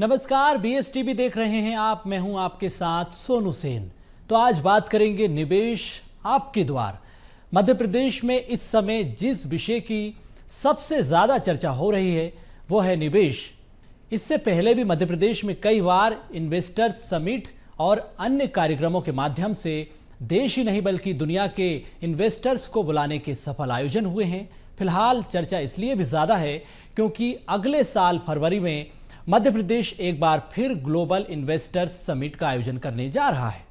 नमस्कार, बीएसटीवी देख रहे हैं आप। मैं हूं आपके साथ सोनू सेन। तो आज बात करेंगे निवेश आपके द्वार। मध्य प्रदेश में इस समय जिस विषय की सबसे ज्यादा चर्चा हो रही है वो है निवेश। इससे पहले भी मध्य प्रदेश में कई बार इन्वेस्टर्स समिट और अन्य कार्यक्रमों के माध्यम से देश ही नहीं बल्कि दुनिया के इन्वेस्टर्स को बुलाने के सफल आयोजन हुए हैं। फिलहाल चर्चा इसलिए भी ज्यादा है क्योंकि अगले साल फरवरी में मध्य प्रदेश एक बार फिर ग्लोबल इन्वेस्टर्स समिट का आयोजन करने जा रहा है।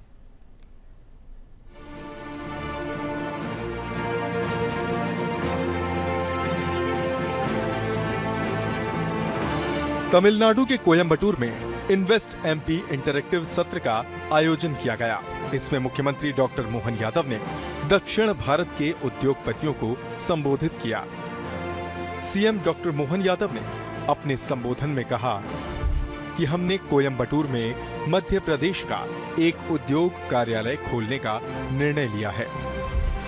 तमिलनाडु के कोयंबटूर में इन्वेस्ट एमपी इंटरैक्टिव सत्र का आयोजन किया गया। इसमें मुख्यमंत्री डॉक्टर मोहन यादव ने दक्षिण भारत के उद्योगपतियों को संबोधित किया। सीएम डॉक्टर मोहन यादव ने अपने संबोधन में कहा कि हमने कोयंबटूर में मध्य प्रदेश का एक उद्योग कार्यालय खोलने का निर्णय लिया है।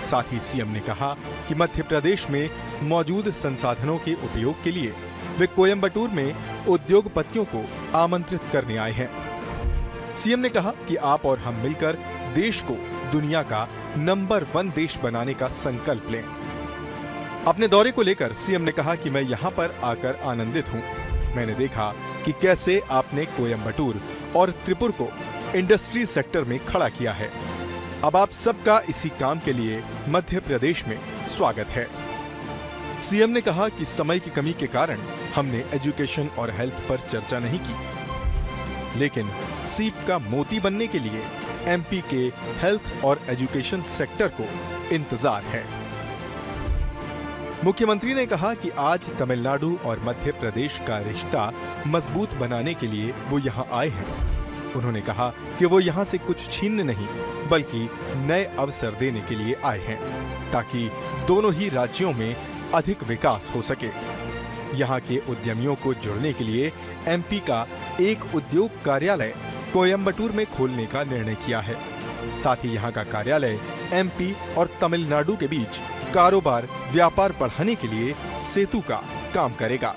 साथ ही सीएम ने कहा कि मध्य प्रदेश में मौजूद संसाधनों के उपयोग के लिए वे कोयंबटूर में उद्योगपतियों को आमंत्रित करने आए हैं। सीएम ने कहा कि आप और हम मिलकर देश को दुनिया का नंबर 1 देश बनाने का संकल्प लें। अपने दौरे को लेकर सीएम ने कहा कि मैं यहाँ पर आकर आनंदित हूँ। मैंने देखा कि कैसे आपने कोयंबटूर और त्रिपुर को इंडस्ट्री सेक्टर में खड़ा किया है। अब आप सबका इसी काम के लिए मध्य प्रदेश में स्वागत है। सीएम ने कहा कि समय की कमी के कारण हमने एजुकेशन और हेल्थ पर चर्चा नहीं की, लेकिन सीप का मोती बनने के लिए एमपी के हेल्थ और एजुकेशन सेक्टर को इंतजार है। मुख्यमंत्री ने कहा कि आज तमिलनाडु और मध्य प्रदेश का रिश्ता मजबूत बनाने के लिए वो यहाँ आए हैं। उन्होंने कहा कि वो यहाँ से कुछ छीनने नहीं बल्कि नए अवसर देने के लिए आए हैं ताकि दोनों ही राज्यों में अधिक विकास हो सके। यहाँ के उद्यमियों को जोड़ने के लिए एमपी का एक उद्योग कार्यालय कोयंबटूर में खोलने का निर्णय किया है। साथ ही यहाँ का कार्यालय एमपी और तमिलनाडु के बीच कारोबार व्यापार बढ़ाने के लिए सेतु का काम करेगा।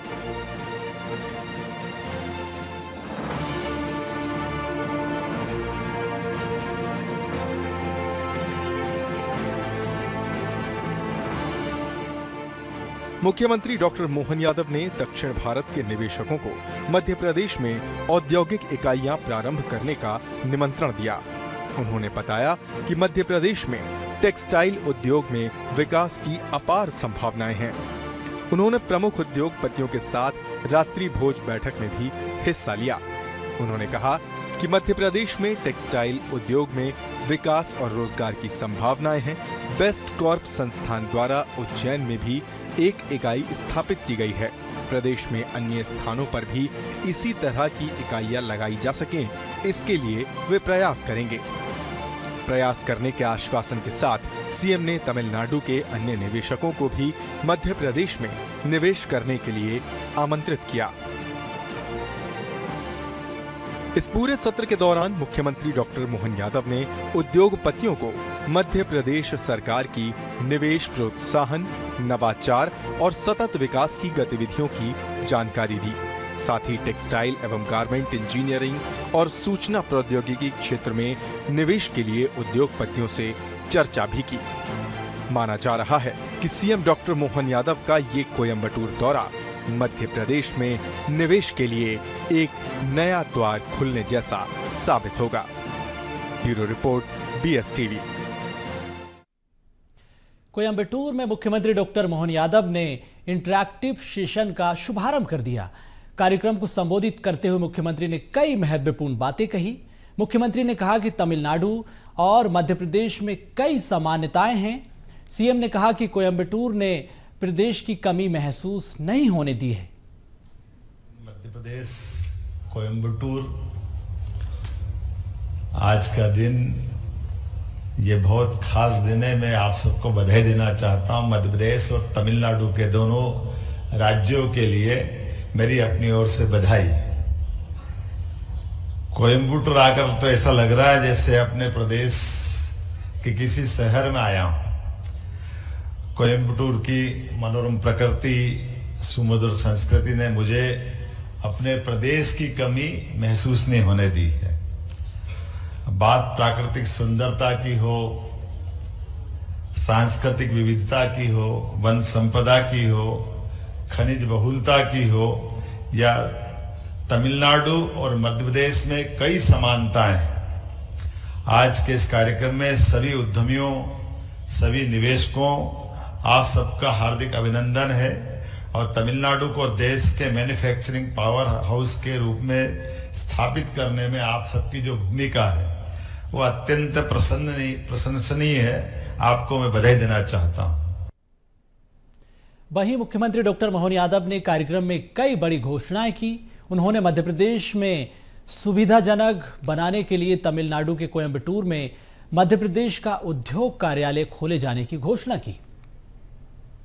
मुख्यमंत्री डॉक्टर मोहन यादव ने दक्षिण भारत के निवेशकों को मध्य प्रदेश में औद्योगिक इकाइयां प्रारंभ करने का निमंत्रण दिया। उन्होंने बताया कि मध्य प्रदेश में टेक्सटाइल उद्योग में विकास की अपार संभावनाएं हैं। उन्होंने प्रमुख उद्योगपतियों के साथ रात्रि भोज बैठक में भी हिस्सा लिया। उन्होंने कहा कि मध्य प्रदेश में टेक्सटाइल उद्योग में विकास और रोजगार की संभावनाएं हैं। बेस्ट कॉर्प संस्थान द्वारा उज्जैन में भी एक इकाई स्थापित की गई है। प्रदेश में अन्य स्थानों पर भी इसी तरह की इकाइयां लगाई जा सकें, इसके लिए वे प्रयास करेंगे। प्रयास करने के आश्वासन के साथ सीएम ने तमिलनाडु के अन्य निवेशकों को भी मध्य प्रदेश में निवेश करने के लिए आमंत्रित किया। इस पूरे सत्र के दौरान मुख्यमंत्री डॉक्टर मोहन यादव ने उद्योगपतियों को मध्य प्रदेश सरकार की निवेश प्रोत्साहन, नवाचार और सतत विकास की गतिविधियों की जानकारी दी। साथ ही टेक्सटाइल एवं गारमेंट इंजीनियरिंग और सूचना प्रौद्योगिकी क्षेत्र में निवेश के लिए उद्योगपतियों से चर्चा भी की। माना जा रहा है कि सीएम डॉक्टर मोहन यादव का ये कोयंबटूर दौरा मध्य प्रदेश में निवेश के लिए एक नया द्वार खुलने जैसा साबित होगा। Bureau report, बीएसटीवी। कोयंबटूर में मुख्यमंत्री डॉक्टर मोहन यादव ने इंटरैक्टिव सेशन का शुभारंभ कर दिया। कार्यक्रम को संबोधित करते हुए मुख्यमंत्री ने कई महत्वपूर्ण बातें कही। मुख्यमंत्री ने कहा कि तमिलनाडु और मध्य प्रदेश में कई समानताएं हैं। सीएम ने कहा कि कोयंबटूर ने प्रदेश की कमी महसूस नहीं होने दी है। मध्य प्रदेश कोयंबटूर आज का दिन ये बहुत खास दिन है। मैं आप सबको बधाई देना चाहता हूं। मध्य प्रदेश और तमिलनाडु के दोनों राज्यों के लिए मेरी अपनी ओर से बधाई। कोयंबटूर आकर तो ऐसा लग रहा है जैसे अपने प्रदेश के किसी शहर में आया हूं। कोयंबटूर की मनोरम प्रकृति, सुमधुर संस्कृति ने मुझे अपने प्रदेश की कमी महसूस नहीं होने दी है। बात प्राकृतिक सुंदरता की हो, सांस्कृतिक विविधता की हो, वन संपदा की हो, खनिज बहुलता की हो, या तमिलनाडु और मध्य प्रदेश में कई समानताएं हैं। आज के इस कार्यक्रम में सभी उद्यमियों, सभी निवेशकों, आप सबका हार्दिक अभिनंदन है और तमिलनाडु को देश के मैन्युफैक्चरिंग पावर हाउस के रूप में स्थापित करने में आप सबकी जो भूमिका है वो अत्यंत प्रशंसनीय है। आपको मैं बधाई देना चाहता हूं। वहीं मुख्यमंत्री डॉक्टर मोहन यादव ने कार्यक्रम में कई बड़ी घोषणाएं की। उन्होंने मध्य प्रदेश में सुविधाजनक बनाने के लिए तमिलनाडु के कोयंबटूर में मध्य प्रदेश का उद्योग कार्यालय खोले जाने की घोषणा की।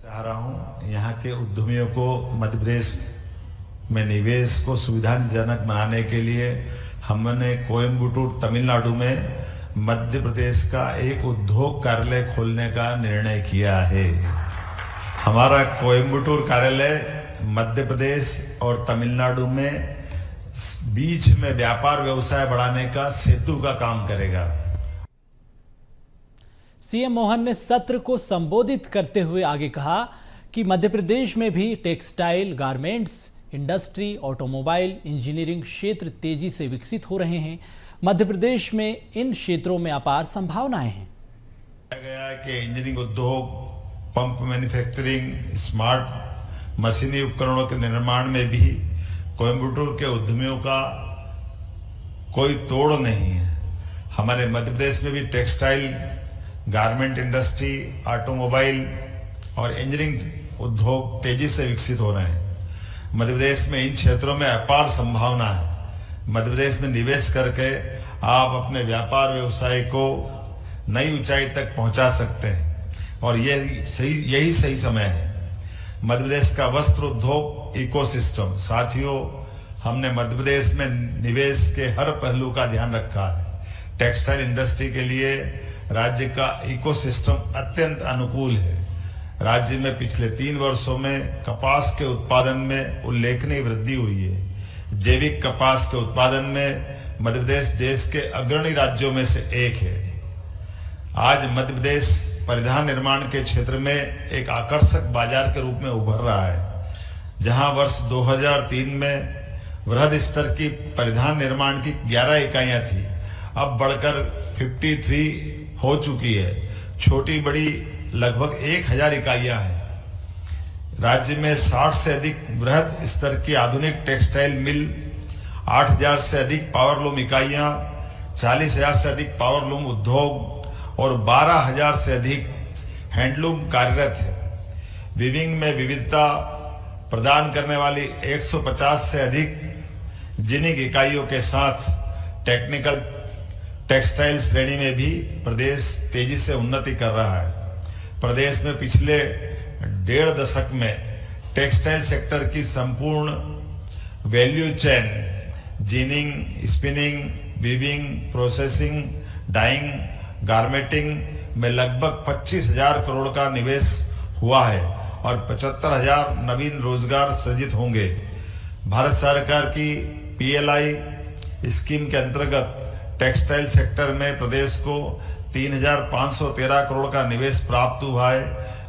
चाह रहा हूं यहाँ के उद्यमियों को मध्य प्रदेश में निवेश को सुविधाजनक बनाने के लिए हमने कोयंबटूर तमिलनाडु में मध्य प्रदेश का एक उद्योग कार्यालय खोलने का निर्णय किया है। हमारा कोयंबटूर कार्यालय मध्य प्रदेश और तमिलनाडु में बीच में व्यापार व्यवसाय बढ़ाने का सेतु का काम करेगा। सीएम मोहन ने सत्र को संबोधित करते हुए आगे कहा कि मध्य प्रदेश में भी textile, garments, industry, automobile, engineering क्षेत्र तेजी से विकसित हो रहे हैं। मध्य प्रदेश में इन क्षेत्रों में अपार संभावनाएं हैं। गया कि इंजीनियरिंग उद्योग, पंप मैन्युफैक्चरिंग, स्मार्ट मशीनी उपकरणों के निर्माण में भी कोयंबटूर के उद्यमियों का कोई तोड़ नहीं है। हमारे मध्य प्रदेश में भी टेक्सटाइल, गारमेंट इंडस्ट्री, ऑटोमोबाइल और इंजीनियरिंग उद्योग तेजी से विकसित हो रहे हैं। मध्य प्रदेश में इन क्षेत्रों में अपार संभावना है। मध्य प्रदेश में निवेश करके आप अपने व्यापार व्यवसाय को नई ऊंचाई तक पहुंचा सकते हैं और यही सही समय है। मध्य प्रदेश का वस्त्र उद्योग इकोसिस्टम, साथियों, हमने मध्य प्रदेश में निवेश के हर पहलू का ध्यान रखा है। टेक्सटाइल इंडस्ट्री के लिए राज्य का इकोसिस्टम अत्यंत अनुकूल है। राज्य में पिछले 3 वर्षों में कपास के उत्पादन में उल्लेखनीय वृद्धि हुई है। जैविक कपास के उत्पादन में मध्य प्रदेश देश के अग्रणी राज्यों में से एक है। आज मध्य प्रदेश परिधान निर्माण के क्षेत्र में एक आकर्षक बाजार के रूप में उभर रहा है। जहां वर्ष 2003 में वृहद स्तर की परिधान निर्माण की 11 इकाइयां थी, अब बढ़कर 53 हो चुकी है। छोटी बड़ी लगभग 1000 इकाइयां हैं। राज्य में 60 से अधिक वृहद स्तर की आधुनिक टेक्सटाइल मिल, 8000 से अधिक पावरलूम इकाइयां, 40000 से अधिक पावरलूम उद्योग और 12000 से अधिक हैंडलूम कार्यरत है। वीविंग में विविधता प्रदान करने वाली 150 से अधिक जिनिंग इकाइयों के साथ टेक्निकल टेक्सटाइल श्रेणी में भी प्रदेश तेजी से उन्नति कर रहा है। प्रदेश में पिछले 1.5 दशक में टेक्सटाइल सेक्टर की संपूर्ण value chain, ginning, spinning, weaving, processing, dyeing, garmenting में लगभग 25,000 करोड़ का निवेश हुआ है और 75,000 नवीन रोजगार सृजित होंगे। भारत सरकार की PLI स्कीम के अंतर्गत टेक्सटाइल सेक्टर में प्रदेश को 3,513 करोड़ का निवेश प्राप्त हुआ है,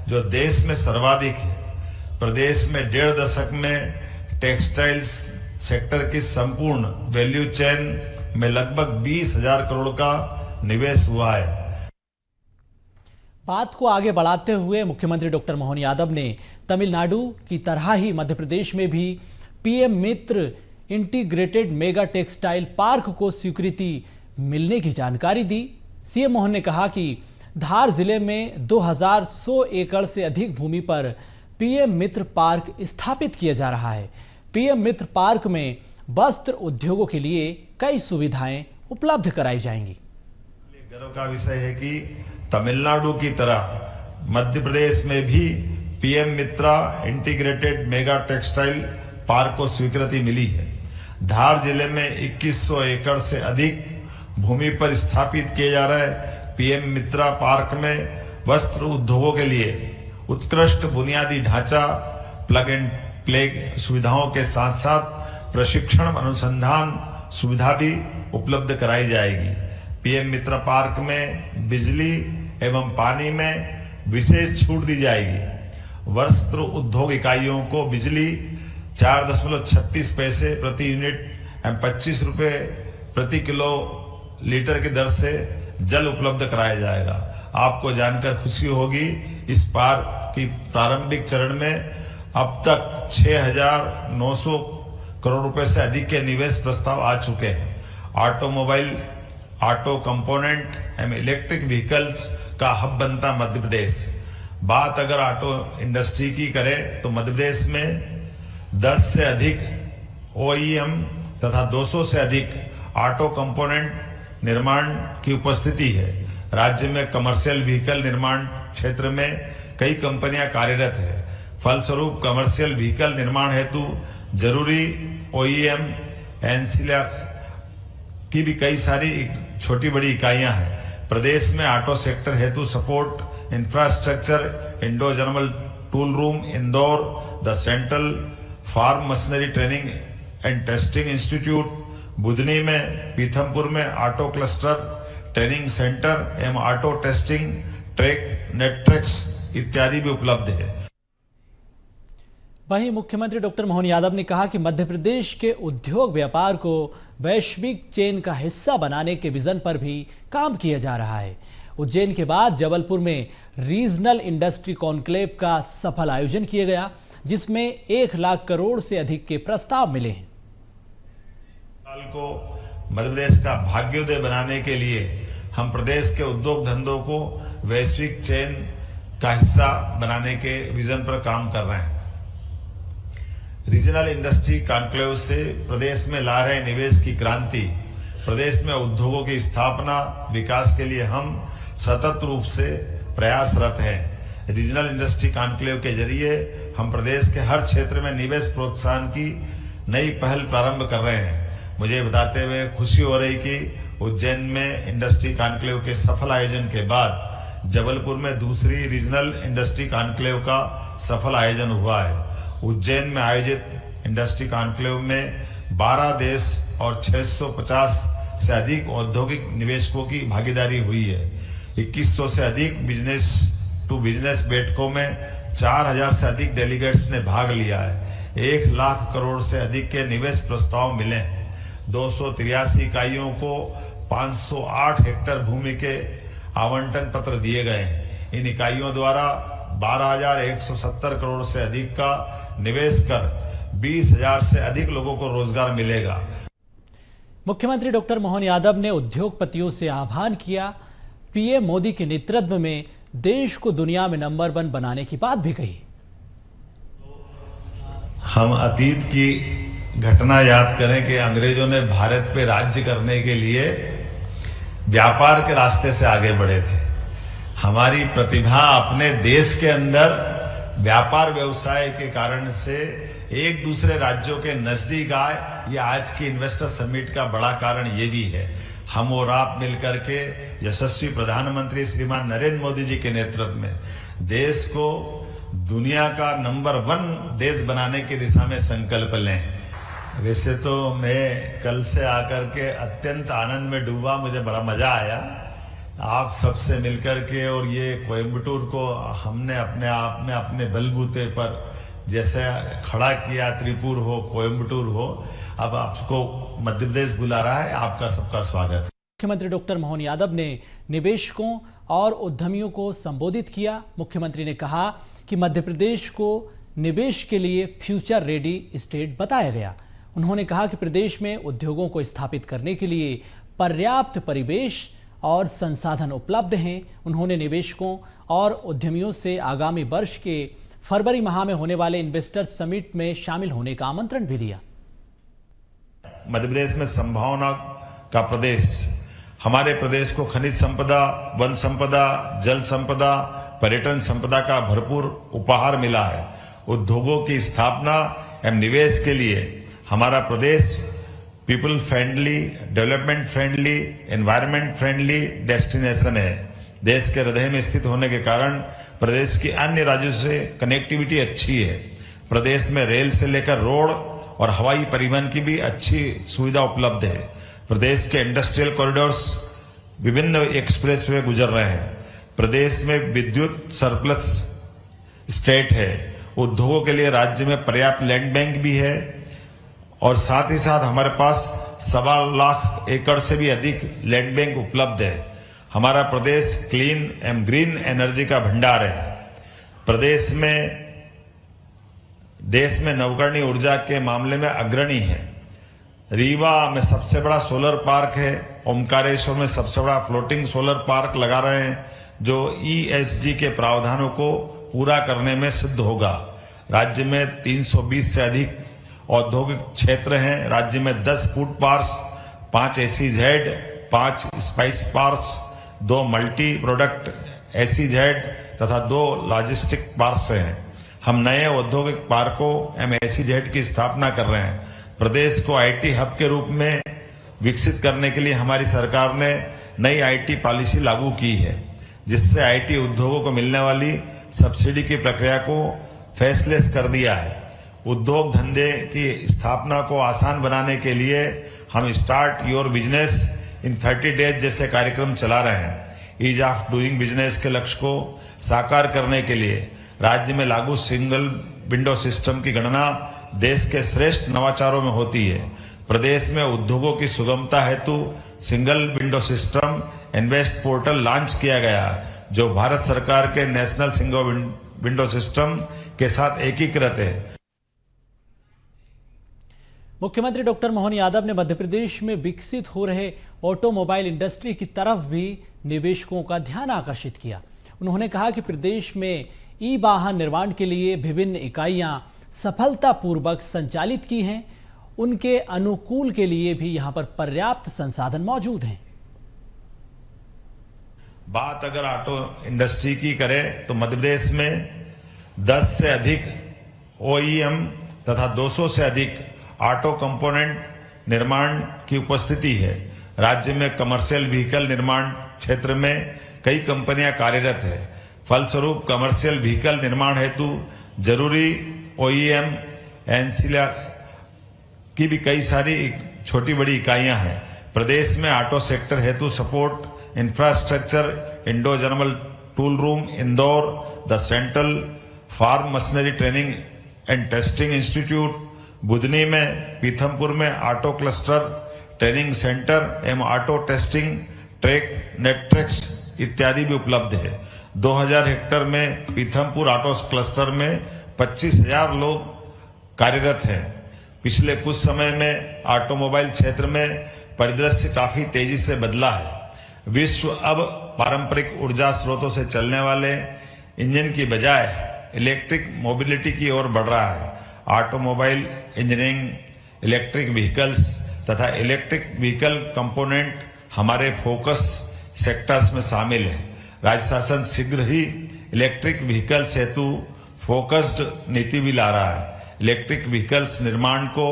जो देश में सर्वाधिक है। प्रदेश में 1.5 दशक में टेक्सटाइल सेक्टर की संपूर्ण वैल्यू चेन में लगभग 20,000 करोड़ का निवेश हुआ है। बात को आगे बढ़ाते हुए मुख्यमंत्री डॉक्टर मोहन यादव ने तमिलनाडु की तरह ही मध्य प्रदेश में भी PM मित्र इंटीग्रेटेड मेगा टेक्सटाइल पार्क को स्वीकृति मिलने की जानकारी दी। सीएम मोहन ने कहा कि धार जिले में 2100 एकड़ से अधिक भूमि पर PM मित्र पार्क स्थापित किया जा रहा है। PM मित्र पार्क में वस्त्र उद्योगों के लिए कई सुविधाएं उपलब्ध कराई जाएंगी। गर्व का विषय है कि तमिलनाडु की तरह मध्य प्रदेश में भी PM मित्रा इंटीग्रेटेड मेगा टेक्सटाइल पार्क को स्वीकृति मिली है। धार जिले में 2100 एकड़ से अधिक भूमि पर स्थापित किए जा रहे PM मित्रा पार्क में वस्त्र उद्योगों के लिए उत्कृष्ट बुनियादी ढांचा, प्लग एंड प्ले सुविधाओं के साथ साथ प्रशिक्षण अनुसंधान सुविधा भी उपलब्ध कराई जाएगी। पीएम मित्र पार्क में बिजली एवं पानी में विशेष छूट दी जाएगी। वस्त्र उद्योग इकाइयों को बिजली 4.36 पैसे प्रति यूनिट एवं 25 रुपए प्रति किलो लीटर की दर से जल उपलब्ध कराया जाएगा। आपको जानकर खुशी होगी, इस पार्क की प्रारंभिक चरण में अब तक 6,900 करोड़ रुपए से अधिक के निवेश प्रस्ताव आ चुके हैं। ऑटोमोबाइल, ऑटो कंपोनेंट एवं इलेक्ट्रिक व्हीकल्स का हब बनता मध्य प्रदेश। बात अगर ऑटो इंडस्ट्री की करें तो मध्य प्रदेश में 10 से अधिक OEM तथा 200 से अधिक ऑटो कंपोनेंट निर्माण की उपस्थिति है। राज्य में कमर्शियल व्हीकल निर्माण क्षेत्र में कई कंपनियां कार्यरत है। फलस्वरूप कमर्शियल व्हीकल निर्माण हेतु जरूरी OEM एनसीलर की भी कई सारी छोटी बड़ी इकाइयां हैं। प्रदेश में ऑटो सेक्टर हेतु support infrastructure Indo German tool room Indore, the central farm machinery training and testing institute Budhni में, पीथमपुर में ऑटो क्लस्टर ट्रेनिंग सेंटर एवं ऑटो टेस्टिंग ट्रैक नेटट्रैक्स इत्यादि भी उपलब्ध है। वहीं मुख्यमंत्री डॉक्टर मोहन यादव ने कहा कि मध्य प्रदेश के उद्योग व्यापार को वैश्विक चेन का हिस्सा बनाने के विजन पर भी काम किया जा रहा है। उज्जैन के बाद जबलपुर में रीजनल इंडस्ट्री कॉन्क्लेव का सफल आयोजन किया गया, जिसमें 1 लाख करोड़ से अधिक के प्रस्ताव मिले हैं। को मध्य प्रदेश का भाग्योदय बनाने के लिए हम प्रदेश के उद्योग धंधों को वैश्विक चेन का हिस्सा बनाने के विजन पर काम कर रहे हैं। रीजनल इंडस्ट्री कॉन्क्लेव से प्रदेश में ला रहे निवेश की क्रांति, प्रदेश में उद्योगों की स्थापना विकास के लिए हम सतत रूप से प्रयासरत हैं। रीजनल इंडस्ट्री कॉन्क्लेव के जरिए हम प्रदेश के हर क्षेत्र में निवेश प्रोत्साहन की नई पहल प्रारंभ कर रहे हैं। मुझे बताते हुए खुशी हो रही कि उज्जैन में इंडस्ट्री कॉन्क्लेव के सफल आयोजन के बाद जबलपुर में दूसरी रीजनल इंडस्ट्री कॉन्क्लेव का सफल आयोजन हुआ है। उज्जैन में आयोजित इंडस्ट्री कॉन्क्लेव में 12 देश और 650 से अधिक औद्योगिक निवेशकों की भागीदारी हुई है। 2100 से अधिक बिजनेस टू बिजनेस बैठकों में 4000 से अधिक डेलीगेट्स ने भाग लिया है। 1 लाख करोड़ से अधिक के निवेश प्रस्ताव मिले हैं। 283 इकाइयों को 508 हेक्टेयर भूमि के आवंटन पत्र दिए गए हैं। इन इकाइयों द्वारा 12,170 करोड़ से अधिक का निवेश कर 20,000 से अधिक लोगों को रोजगार मिलेगा। मुख्यमंत्री डॉक्टर मोहन यादव ने उद्योगपतियों से आह्वान किया। पीएम मोदी के नेतृत्व में देश को दुनिया में नंबर 1 बनाने की बात भी कही। हम अतीत की घटना याद करें कि अंग्रेजों ने भारत पे राज्य करने के लिए व्यापार के रास्ते से आगे बढ़े थे। हमारी प्रतिभा अपने देश के अंदर व्यापार व्यवसाय के कारण से एक दूसरे राज्यों के नजदीक आए। ये आज की इन्वेस्टर समिट का बड़ा कारण ये भी है। हम और आप मिलकर के यशस्वी प्रधानमंत्री श्रीमान नरेंद्र मोदी जी के नेतृत्व में देश को दुनिया का नंबर 1 देश बनाने की दिशा में संकल्प लें। वैसे तो मैं कल से आकर के अत्यंत आनंद में डूबा, मुझे बड़ा मजा आया आप सबसे मिलकर के। और ये कोयम्बटूर को हमने अपने आप में अपने बलबूते पर जैसे खड़ा किया, त्रिपुर हो, कोयम्बटूर हो, अब आपको मध्य प्रदेश बुला रहा है। आपका सबका स्वागत। मुख्यमंत्री डॉक्टर मोहन यादव ने निवेशकों और उद्यमियों को संबोधित किया। मुख्यमंत्री ने कहा कि मध्य प्रदेश को निवेश के लिए फ्यूचर रेडी स्टेट बताया गया। उन्होंने कहा कि प्रदेश में उद्योगों को स्थापित करने के लिए पर्याप्त परिवेश और संसाधन उपलब्ध हैं। उन्होंने निवेशकों और उद्यमियों से आगामी वर्ष के फरवरी माह में होने वाले इन्वेस्टर्स समिट में शामिल होने का आमंत्रण भी दिया। मध्य प्रदेश में संभावना का प्रदेश, हमारे प्रदेश को खनिज संपदा, वन संपदा, जल संपदा, पर्यटन संपदा का भरपूर उपहार मिला है। उद्योगों की स्थापना एवं निवेश के लिए हमारा प्रदेश people friendly, development friendly, environment friendly destination है। देश के हृदय में स्थित होने के कारण प्रदेश की अन्य राज्यों से कनेक्टिविटी अच्छी है। प्रदेश में रेल से लेकर रोड और हवाई परिवहन की भी अच्छी सुविधा उपलब्ध है। प्रदेश के इंडस्ट्रियल कॉरिडोर्स विभिन्न एक्सप्रेसवे गुजर रहे हैं। प्रदेश में विद्युत सरप्लस स्टेट है। उद्योगों के लिए राज्य में पर्याप्त लैंड बैंक भी है और साथ ही साथ हमारे पास 1.25 लाख एकड़ से भी अधिक लैंड बैंक उपलब्ध है। हमारा प्रदेश क्लीन एवं ग्रीन एनर्जी का भंडार है। प्रदेश में देश में नवकरणीय ऊर्जा के मामले में अग्रणी है। रीवा में सबसे बड़ा सोलर पार्क है। ओमकारेश्वर में सबसे बड़ा फ्लोटिंग सोलर पार्क लगा रहे हैं जो ESG के प्रावधानों को पूरा करने में सिद्ध होगा। राज्य में 320 से अधिक औद्योगिक क्षेत्र हैं। राज्य में 10 food parks, 5 SEZ, 5 spice parks, 2 multi product SEZ तथा 2 लॉजिस्टिक पार्क्स हैं। हम नए औद्योगिक पार्कों एवं SEZ की स्थापना कर रहे हैं। प्रदेश को IT हब के रूप में विकसित करने के लिए हमारी सरकार ने नई IT पॉलिसी लागू की है, जिससे IT उद्योगों को मिलने वाली सब्सिडी की प्रक्रिया को फेसलेस कर दिया है। उद्योग धंधे की स्थापना को आसान बनाने के लिए हम start your business in 30 days जैसे कार्यक्रम चला रहे हैं। ईज ऑफ डूइंग बिजनेस के लक्ष्य को साकार करने के लिए राज्य में लागू सिंगल विंडो सिस्टम की गणना देश के श्रेष्ठ नवाचारों में होती है। प्रदेश में उद्योगों की सुगमता हेतु single window system invest portal launch किया गया, जो भारत सरकार के नेशनल सिंगल विंडो सिस्टम के साथ एकीकृत है। मुख्यमंत्री डॉक्टर मोहन यादव ने मध्य प्रदेश में विकसित हो रहे ऑटोमोबाइल इंडस्ट्री की तरफ भी निवेशकों का ध्यान आकर्षित किया। उन्होंने कहा कि प्रदेश में ई-वाहन निर्माण के लिए विभिन्न इकाइयां सफलतापूर्वक संचालित की हैं। उनके अनुकूल के लिए भी यहां पर पर्याप्त संसाधन मौजूद हैं। बात अगर ऑटो इंडस्ट्री की करें तो मध्य प्रदेश में 10 से अधिक OEM तथा 200 से अधिक ऑटो कंपोनेंट निर्माण की उपस्थिति है। राज्य में कमर्शियल व्हीकल निर्माण क्षेत्र में कई कंपनियां कार्यरत है। फलस्वरूप कमर्शियल व्हीकल निर्माण हेतु जरूरी OEM एनसीआर की भी कई सारी छोटी बड़ी इकाइयां हैं। प्रदेश में ऑटो सेक्टर हेतु support infrastructure Indo German tool room Indore, the central farm machinery training and testing institute Budhni में, पीथमपुर में ऑटो क्लस्टर ट्रेनिंग सेंटर एवं ऑटो टेस्टिंग ट्रैक नेटट्रेक्स इत्यादि भी उपलब्ध है। 2000 हेक्टेयर में पीथमपुर ऑटो क्लस्टर में 25,000 लोग कार्यरत हैं। पिछले कुछ समय में ऑटोमोबाइल क्षेत्र में परिदृश्य काफी तेजी से बदला है। विश्व अब पारंपरिक ऊर्जा स्रोतों से चलने वाले इंजन की बजाय इलेक्ट्रिक मोबिलिटी की ओर बढ़ रहा है। ऑटोमोबाइल इंजीनियरिंग, इलेक्ट्रिक व्हीकल्स तथा इलेक्ट्रिक व्हीकल कंपोनेंट हमारे फोकस सेक्टर्स में शामिल है। राज्य शासन शीघ्र ही इलेक्ट्रिक व्हीकल्स हेतु फोकस्ड नीति भी ला रहा है। इलेक्ट्रिक व्हीकल्स निर्माण को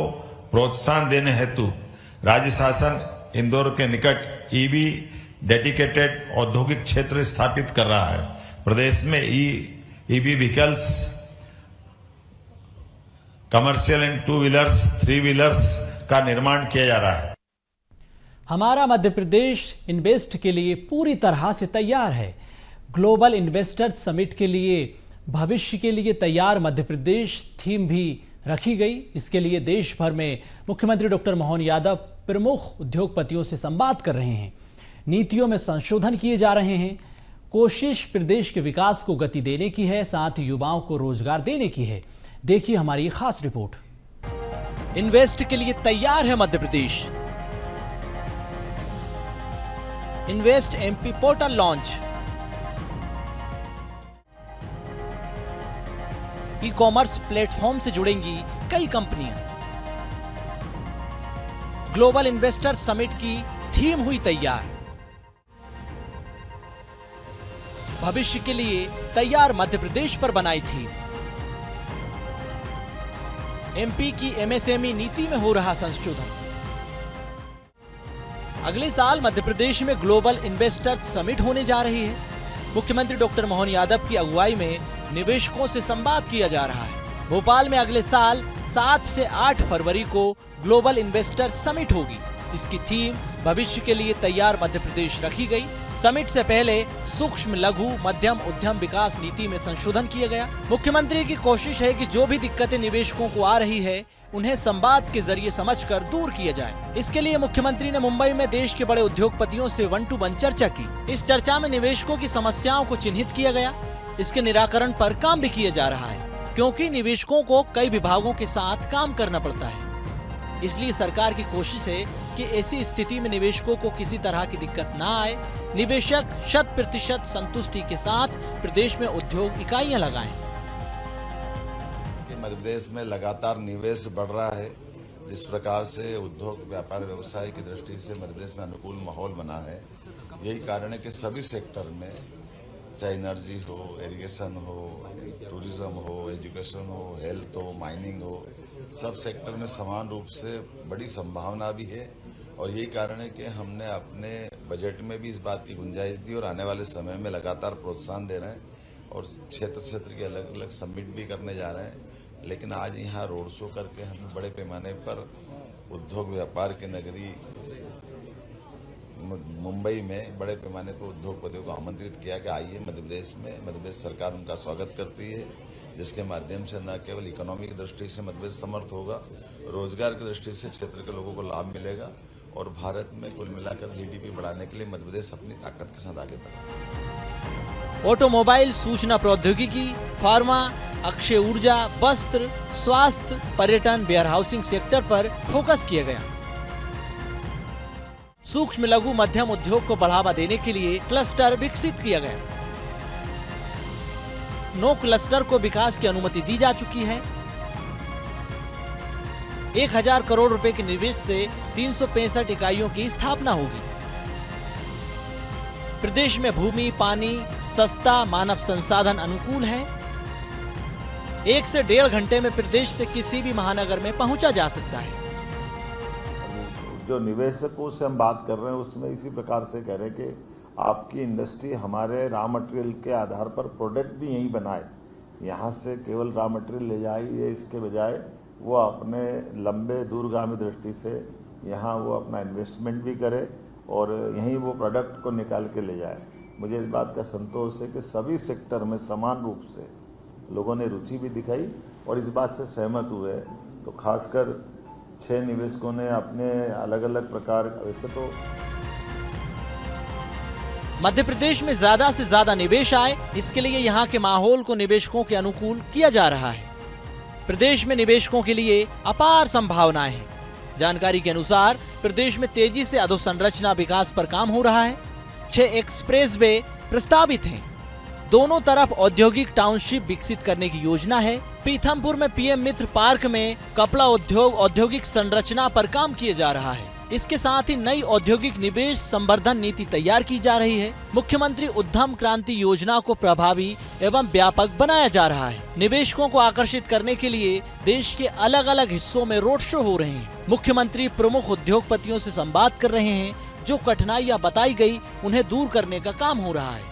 प्रोत्साहन देने हेतु राज्य शासन इंदौर के निकट EV डेडिकेटेड औद्योगिक क्षेत्र स्थापित कर रहा है। प्रदेश में EV vehicles, commercial and 2 wheelers, 3 wheelers का निर्माण किया जा रहा है। हमारा मध्य प्रदेश इन्वेस्ट के लिए पूरी तरह से तैयार है। ग्लोबल इन्वेस्टर्स समिट के लिए भविष्य के लिए तैयार मध्य प्रदेश थीम भी रखी गई। इसके लिए देश भर में मुख्यमंत्री डॉक्टर मोहन यादव प्रमुख उद्योगपतियों से संवाद कर रहे हैं। नीतियों में संशोधन किए जा रहे हैं। कोशिश प्रदेश के विकास को गति देने की है, साथ ही युवाओं को रोजगार देने की है। देखिए हमारी खास रिपोर्ट। इन्वेस्ट के लिए तैयार है Madhya Pradesh. Invest MP portal launch. E-commerce platform से जुड़ेंगी कई कंपनियां। ग्लोबल इन्वेस्टर समिट की थीम हुई तैयार। भविष्य के लिए तैयार मध्य प्रदेश पर बनाई थी। MP की MSME नीति में हो रहा संशोधन। अगले साल मध्य प्रदेश में ग्लोबल इन्वेस्टर्स समिट होने जा रही है। मुख्यमंत्री डॉक्टर मोहन यादव की अगुवाई में निवेशकों से संवाद किया जा रहा है। भोपाल में अगले साल 7 से 8 फरवरी को ग्लोबल इन्वेस्टर समिट होगी। इसकी थीम भविष्य के लिए तैयार मध्य प्रदेश रखी गई। समिट से पहले सूक्ष्म लघु मध्यम उद्यम विकास नीति में संशोधन किया गया। मुख्यमंत्री की कोशिश है कि जो भी दिक्कतें निवेशकों को आ रही है उन्हें संवाद के जरिए समझकर दूर किया जाए। इसके लिए मुख्यमंत्री ने मुंबई में देश के बड़े उद्योगपतियों से 1-to-1 चर्चा की। इस चर्चा में निवेशकों की समस्याओं को चिन्हित किया गया। इसके निराकरण पर काम भी किया जा रहा है, क्योंकि निवेशकों को कई विभागों के साथ काम करना पड़ता है। इसलिए सरकार की कोशिश है कि ऐसी स्थिति में निवेशकों को किसी तरह की दिक्कत ना आए। निवेशक 100% संतुष्टि के साथ प्रदेश में उद्योग इकाइयां लगाएं। मध्य प्रदेश में लगातार निवेश बढ़ रहा है। जिस प्रकार से उद्योग व्यापार व्यवसाय की दृष्टि से मध्य प्रदेश में अनुकूल माहौल बना है, यही कारण है कि सभी सेक्टर में, चाहे एनर्जी हो, इरिगेशन हो, टूरिज्म हो, एजुकेशन हो, हेल्थ हो, माइनिंग हो, सब सेक्टर में समान रूप से बड़ी संभावना भी है। और यही कारण है कि हमने अपने बजट में भी इस बात की गुंजाइश दी और आने वाले समय में लगातार प्रोत्साहन दे रहे हैं और क्षेत्र के अलग अलग समिट भी करने जा रहे हैं। लेकिन आज यहाँ रोड शो करके हम बड़े पैमाने पर उद्योग व्यापार की नगरी मुंबई में बड़े पैमाने पर उद्योगपतियों को आमंत्रित किया कि आइए मध्य प्रदेश में। मध्य प्रदेश सरकार उनका स्वागत करती है, जिसके माध्यम से न केवल इकोनॉमी की दृष्टि से मध्य प्रदेश समर्थ होगा, रोजगार की दृष्टि से क्षेत्र के लोगों को लाभ मिलेगा और भारत में कुल मिलाकर जीडीपी बढ़ाने के लिए मध्य प्रदेश अपनी ताकत के साथ आगे बढ़ेगा। ऑटोमोबाइल, सूचना प्रौद्योगिकी, फार्मा, अक्षय ऊर्जा, वस्त्र, स्वास्थ्य, पर्यटन, वेयर हाउसिंग सेक्टर पर फोकस किया गया। सूक्ष्म लघु मध्यम उद्योग को बढ़ावा देने के लिए क्लस्टर विकसित किया गया। 9 क्लस्टर को विकास की अनुमति दी जा चुकी है। 1000 करोड़ रुपए के निवेश से 365 इकाइयों की स्थापना होगी। प्रदेश में भूमि, पानी सस्ता, मानव संसाधन अनुकूल है। 1 से 1.5 घंटे में प्रदेश से किसी भी महानगर में पहुंचा जा सकता है। जो निवेशकों से हम बात कर रहे हैं उसमें इसी प्रकार से कह रहे हैं कि आपकी इंडस्ट्री हमारे रॉ मटेरियल के आधार पर प्रोडक्ट भी यहीं बनाए, यहाँ से केवल रॉ मटेरियल ले जाए, ये इसके बजाय वो अपने लंबे दूरगामी दृष्टि से यहाँ वो अपना इन्वेस्टमेंट भी करे और यहीं वो प्रोडक्ट को निकाल के ले जाए। मुझे इस बात का संतोष है कि सभी सेक्टर में समान रूप से लोगों ने रुचि भी दिखाई और इस बात से सहमत हुए। तो खासकर 6 निवेशकों ने अपने अलग अलग प्रकार, वैसे तो मध्य प्रदेश में ज्यादा से ज्यादा निवेश आए, इसके लिए यहाँ के माहौल को निवेशकों के अनुकूल किया जा रहा है। प्रदेश में निवेशकों के लिए अपार संभावनाएं हैं। जानकारी के अनुसार प्रदेश में तेजी से अधोसंरचना विकास पर काम हो रहा है। 6 एक्सप्रेस वे प्रस्तावित हैं। दोनों तरफ औद्योगिक टाउनशिप विकसित करने की योजना है। पीथमपुर में पीएम मित्र पार्क में कपड़ा उद्योग औद्योगिक संरचना पर काम किया जा रहा है। इसके साथ ही नई औद्योगिक निवेश संवर्धन नीति तैयार की जा रही है। मुख्यमंत्री उद्यम क्रांति योजना को प्रभावी एवं व्यापक बनाया जा रहा है। निवेशकों को आकर्षित करने के लिए देश के अलग अलग हिस्सों में रोड शो हो रहे हैं। मुख्यमंत्री प्रमुख उद्योगपतियों से संवाद कर रहे हैं। जो कठिनाइयां बताई गई उन्हें दूर करने का काम हो रहा है।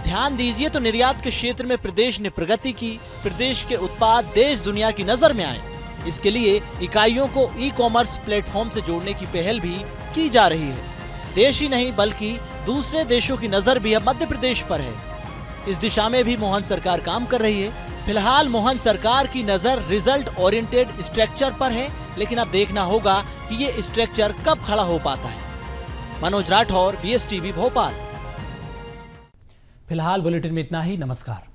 ध्यान दीजिए तो निर्यात के क्षेत्र में प्रदेश ने प्रगति की। प्रदेश के उत्पाद देश दुनिया की नजर में आए। इसके लिए इकाइयों को ई-कॉमर्स प्लेटफॉर्म से जोड़ने की पहल भी की जा रही है। देश ही नहीं बल्कि दूसरे देशों की नजर भी अब मध्य प्रदेश पर है। इस दिशा में भी मोहन सरकार काम कर रही है। फिलहाल मोहन सरकार की नजर रिजल्ट ओरिएंटेड स्ट्रक्चर पर है, लेकिन अब देखना होगा कि ये स्ट्रक्चर कब खड़ा हो पाता है। मनोज राठौर, BSTV भोपाल। फिलहाल बुलेटिन में इतना ही। नमस्कार।